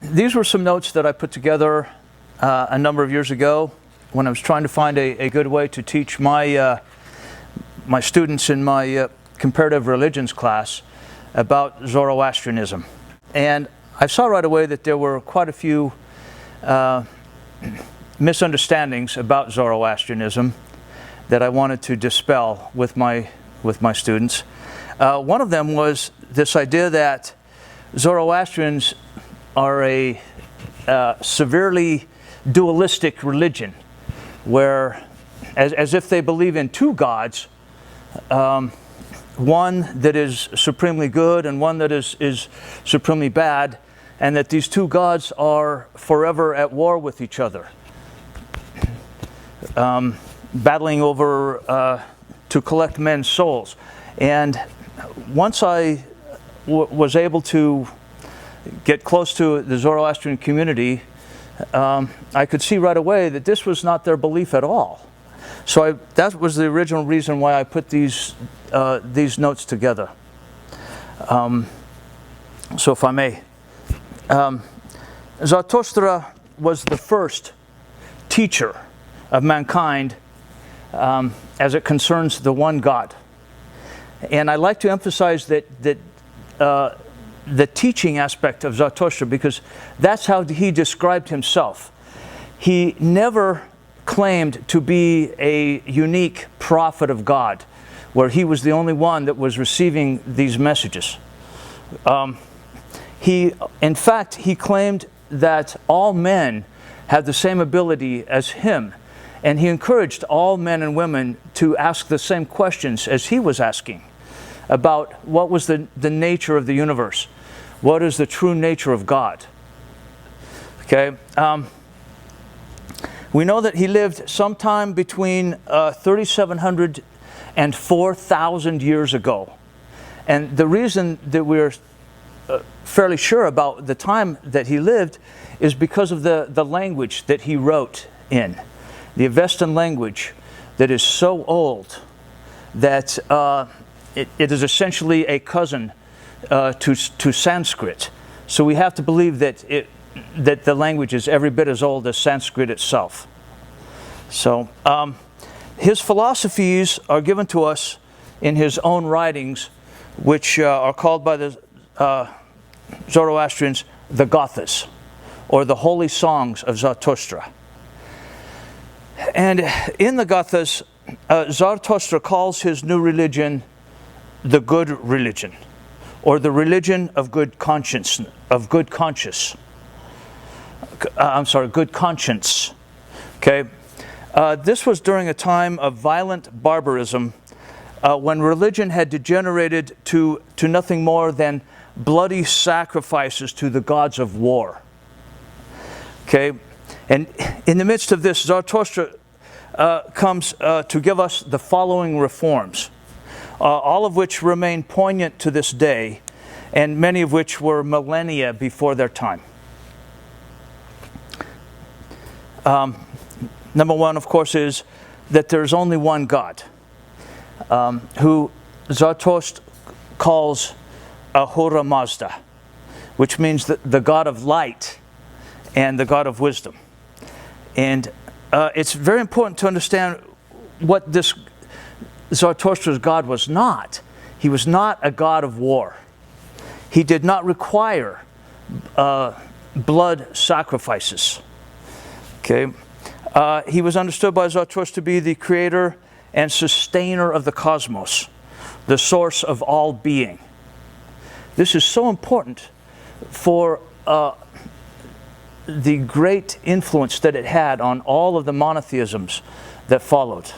These were some notes that I put together a number of years ago when I was trying to find a good way to teach my my students in my comparative religions class about Zoroastrianism. And I saw right away that there were quite a few misunderstandings about Zoroastrianism that I wanted to dispel with my students. One of them was this idea that Zoroastrians are a severely dualistic religion, where as if they believe in two gods, one that is supremely good and one that is supremely bad, and that these two gods are forever at war with each other, battling over to collect men's souls. And once I was able to get close to the Zoroastrian community, I could see right away that this was not their belief at all. So that was the original reason why I put these notes together. So if I may, Zarathushtra was the first teacher of mankind as it concerns the one God. And I like to emphasize that the teaching aspect of Zartosht, because that's how he described himself. He never claimed to be a unique prophet of God, where he was the only one that was receiving these messages. In fact, he claimed that all men had the same ability as him, and he encouraged all men and women to ask the same questions as he was asking about what was the nature of the universe. What is the true nature of God? Okay. We know that he lived sometime between 3,700 and 4,000 years ago. And the reason that we're fairly sure about the time that he lived is because of the language that he wrote in. The Avestan language that is so old that it is essentially a cousin to Sanskrit. So we have to believe that the language is every bit as old as Sanskrit itself. So his philosophies are given to us in his own writings, which are called by the Zoroastrians the Gathas, or the holy songs of Zartosht. And in the Gathas, Zartosht calls his new religion the good religion, or the religion of good conscience, good conscience. Okay, this was during a time of violent barbarism, when religion had degenerated to nothing more than bloody sacrifices to the gods of war. Okay, and in the midst of this, Zartosht comes to give us the following reforms, all of which remain poignant to this day, and many of which were millennia before their time. Number one, of course, is that there's only one God, who Zartosht calls Ahura Mazda, which means the God of light and the God of wisdom. And it's very important to understand what this Zarathushtra's God was not. He was not a God of war. He did not require blood sacrifices. Okay, he was understood by Zartosht to be the creator and sustainer of the cosmos, the source of all being. This is so important for the great influence that it had on all of the monotheisms that followed.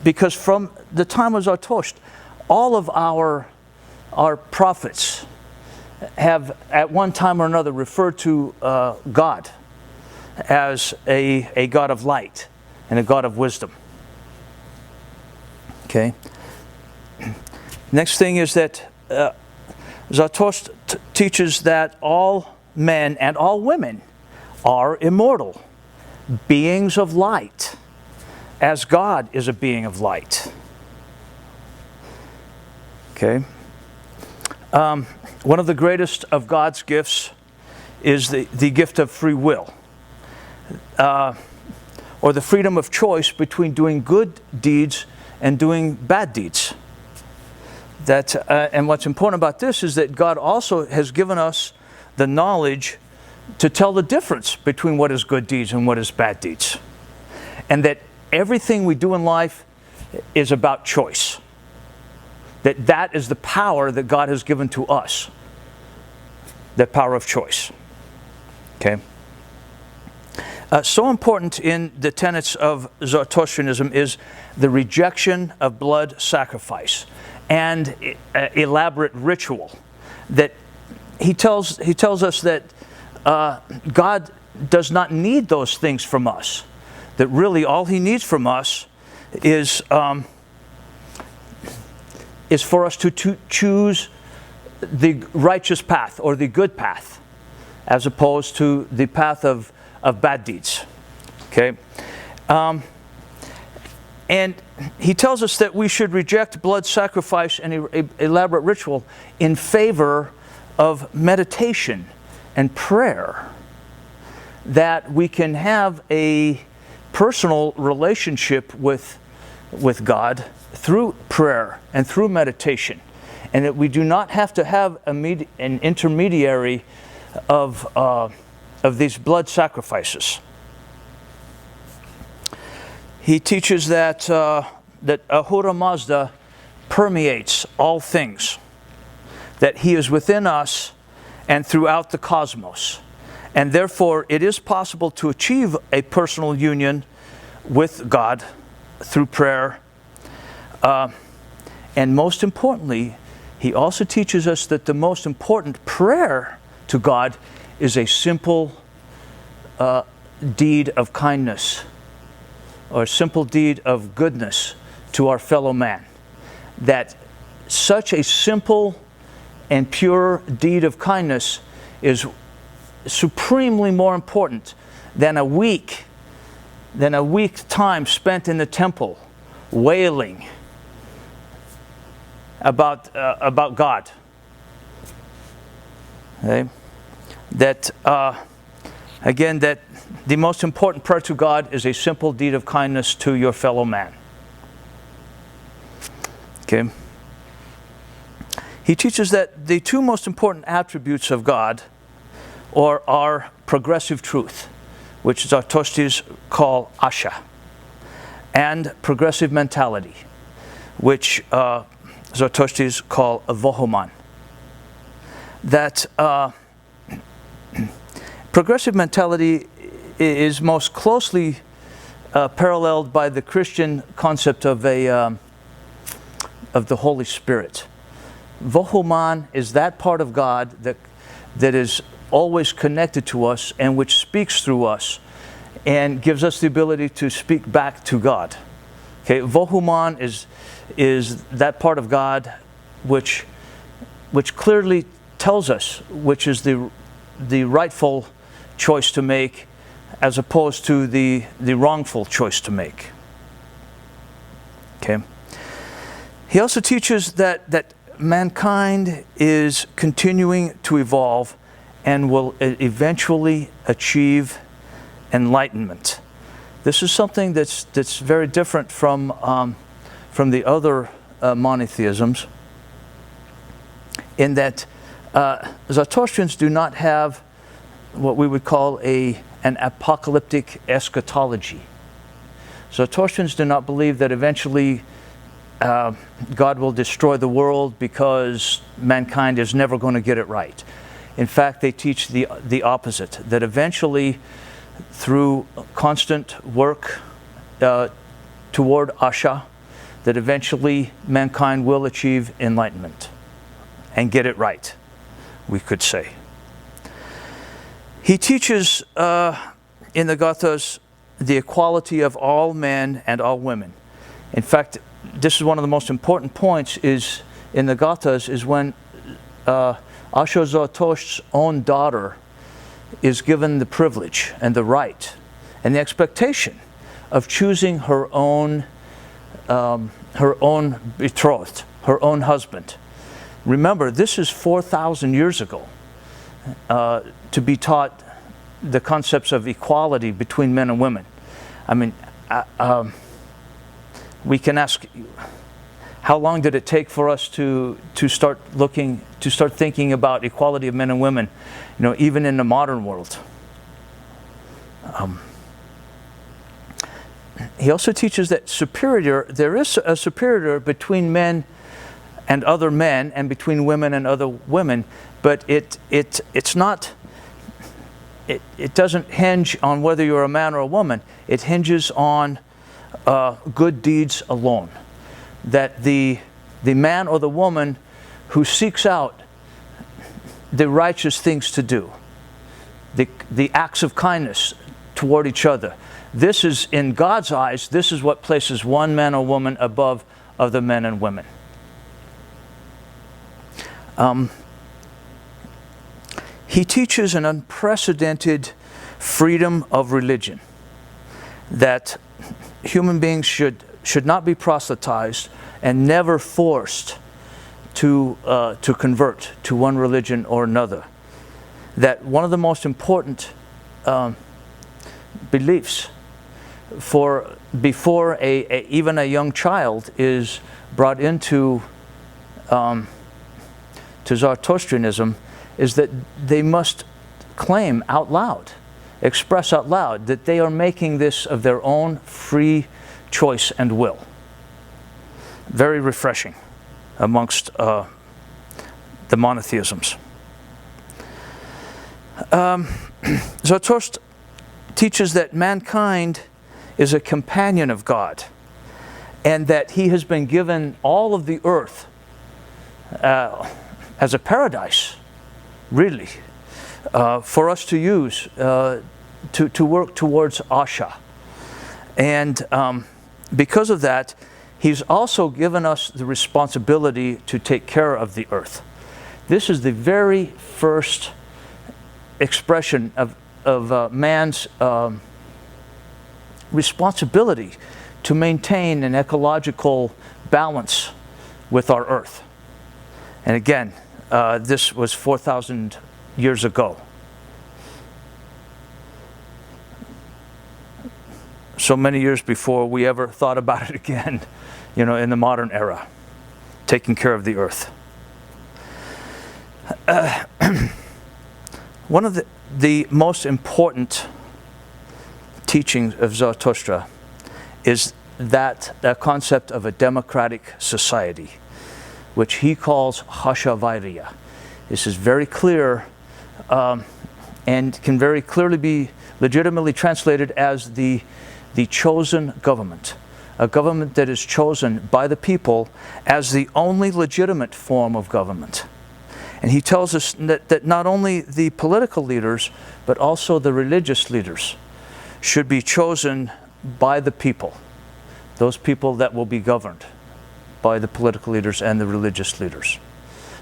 Because from the time of Zartosht, all of our prophets have at one time or another referred to God as a God of light and a God of wisdom. Okay. Next thing is that Zartosht teaches that all men and all women are immortal, beings of light, as God is a being of light. Okay. One of the greatest of God's gifts is the gift of free will, or the freedom of choice between doing good deeds and doing bad deeds. And what's important about this is that God also has given us the knowledge to tell the difference between what is good deeds and what is bad deeds. And that everything we do in life is about choice. That is the power that God has given to us. The power of choice. Okay? So important in the tenets of Zartostrianism is the rejection of blood sacrifice and elaborate ritual. That he tells us that God does not need those things from us. That really all He needs from us is for us to choose the righteous path or the good path, as opposed to the path of bad deeds. Okay? And he tells us that we should reject blood sacrifice and elaborate ritual in favor of meditation and prayer. That we can have a personal relationship with God through prayer and through meditation. And that we do not have to have an intermediary of these blood sacrifices. He teaches that Ahura Mazda permeates all things, that He is within us and throughout the cosmos. And therefore, it is possible to achieve a personal union with God through prayer. And most importantly, he also teaches us that the most important prayer to God is a simple deed of kindness, or a simple deed of goodness to our fellow man. That such a simple and pure deed of kindness is supremely more important than a week time spent in the temple wailing about God. Okay? That again, that the most important prayer to God is a simple deed of kindness to your fellow man. Okay. He teaches that the two most important attributes of God are progressive truth, which Zartoshtis call asha, and progressive mentality, which Zartoshtis call vohuman. That progressive mentality is most closely paralleled by the Christian concept of the Holy Spirit. Vohuman is that part of God that is always connected to us and which speaks through us and gives us the ability to speak back to God. Okay, Vohuman is that part of God which clearly tells us which is the rightful choice to make, as opposed to the wrongful choice to make. Okay. He also teaches that mankind is continuing to evolve and will eventually achieve enlightenment. This is something that's very different from the other monotheisms, in that Zoroastrians do not have what we would call an apocalyptic eschatology. Zoroastrians do not believe that eventually God will destroy the world because mankind is never going to get it right. In fact, they teach the opposite, that eventually, through constant work toward asha, that eventually mankind will achieve enlightenment and get it right, we could say. He teaches in the Gathas the equality of all men and all women. In fact, this is one of the most important points is in the Gathas is when Asha Zartosht's own daughter is given the privilege and the right and the expectation of choosing her own betrothed, her own husband. Remember, this is 4,000 years ago, to be taught the concepts of equality between men and women. I mean, we can ask, how long did it take for us to start thinking about equality of men and women, even in the modern world? He also teaches that there is a superior between men and other men, and between women and other women, but it doesn't hinge on whether you're a man or a woman. It hinges on good deeds alone. That the man or the woman who seeks out the righteous things to do, the acts of kindness toward each other, this is, in God's eyes, this is what places one man or woman above other men and women. He teaches an unprecedented freedom of religion, that human beings should not be proselytized and never forced to convert to one religion or another. That one of the most important beliefs before even a young child is brought into to Zartostrianism is that they must claim out loud, express out loud, that they are making this of their own free choice and will. Very refreshing amongst the monotheisms. Zartosht teaches that mankind is a companion of God, and that he has been given all of the earth as a paradise, really, for us to use to work towards Asha. And because of that, he's also given us the responsibility to take care of the earth. This is the very first expression of man's responsibility to maintain an ecological balance with our earth. And again, this was 4,000 years ago. So many years before we ever thought about it again, in the modern era, taking care of the earth. One of the most important teachings of Zarathustra is that concept of a democratic society, which he calls Hashavirya. This is very clear and can very clearly be legitimately translated as the chosen government, a government that is chosen by the people as the only legitimate form of government. And he tells us that not only the political leaders, but also the religious leaders should be chosen by the people, those people that will be governed by the political leaders and the religious leaders.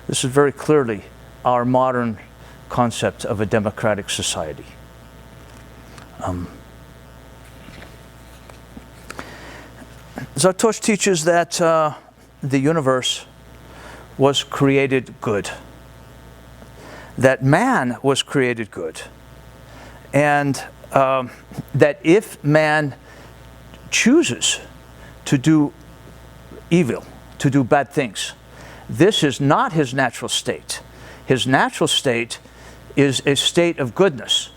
This is very clearly our modern concept of a democratic society. Zartosht teaches that the universe was created good, that man was created good, and that if man chooses to do evil, to do bad things, this is not his natural state. His natural state is a state of goodness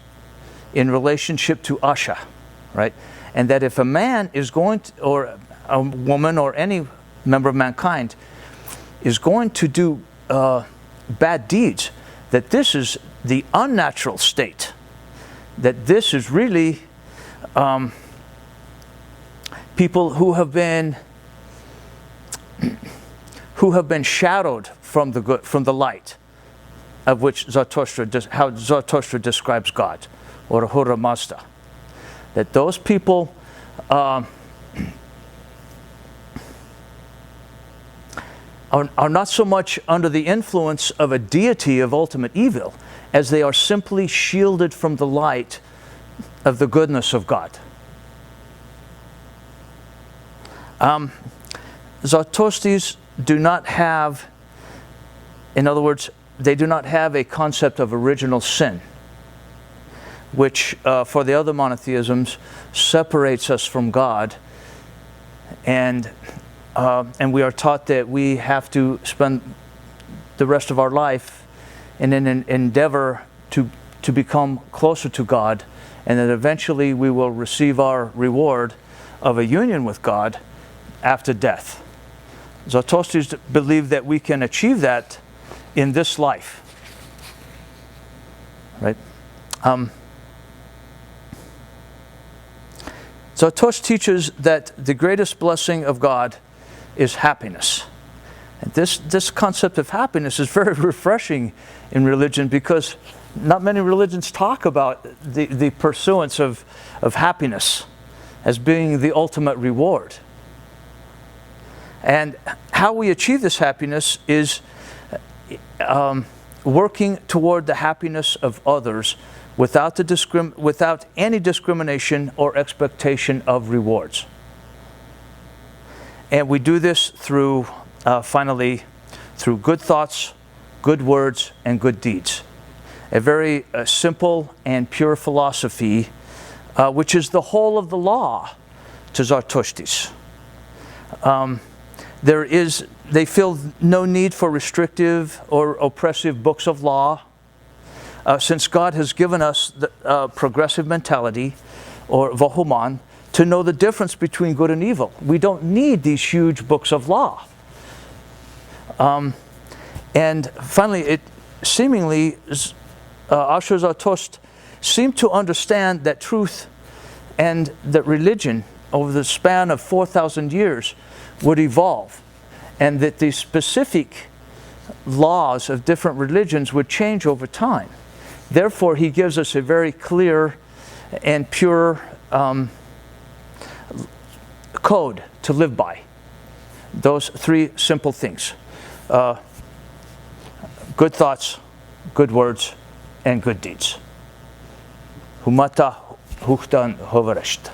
in relationship to Asha, right? And that if a man is going to, or a woman or any member of mankind is going to do bad deeds, that this is the unnatural state, that this is really people who have been shadowed from the light, of which how Zarathustra describes God, or Ahura Mazda. That those people are not so much under the influence of a deity of ultimate evil, as they are simply shielded from the light of the goodness of God. Zartostis do not have In other words, they do not have a concept of original sin, which for the other monotheisms separates us from God, and we are taught that we have to spend the rest of our life in an endeavor to become closer to God, and that eventually we will receive our reward of a union with God after death. Zartoshtis believe that we can achieve that in this life, right? Zartosht teaches that the greatest blessing of God is happiness. And this concept of happiness is very refreshing in religion, because not many religions talk about the pursuance of happiness as being the ultimate reward. And how we achieve this happiness is working toward the happiness of others without any discrimination or expectation of rewards. And we do this through, finally, through good thoughts, good words, and good deeds. A very simple and pure philosophy, which is the whole of the law to Zartoshtis. They feel no need for restrictive or oppressive books of law, since God has given us the progressive mentality, or vahuman, to know the difference between good and evil. We don't need these huge books of law. And finally, it seemingly, Ashur Zartosht seemed to understand that truth and that religion over the span of 4,000 years would evolve, and that the specific laws of different religions would change over time. Therefore, he gives us a very clear and pure code to live by. Those three simple things: good thoughts, good words, and good deeds. Humata huchtan hovareshta.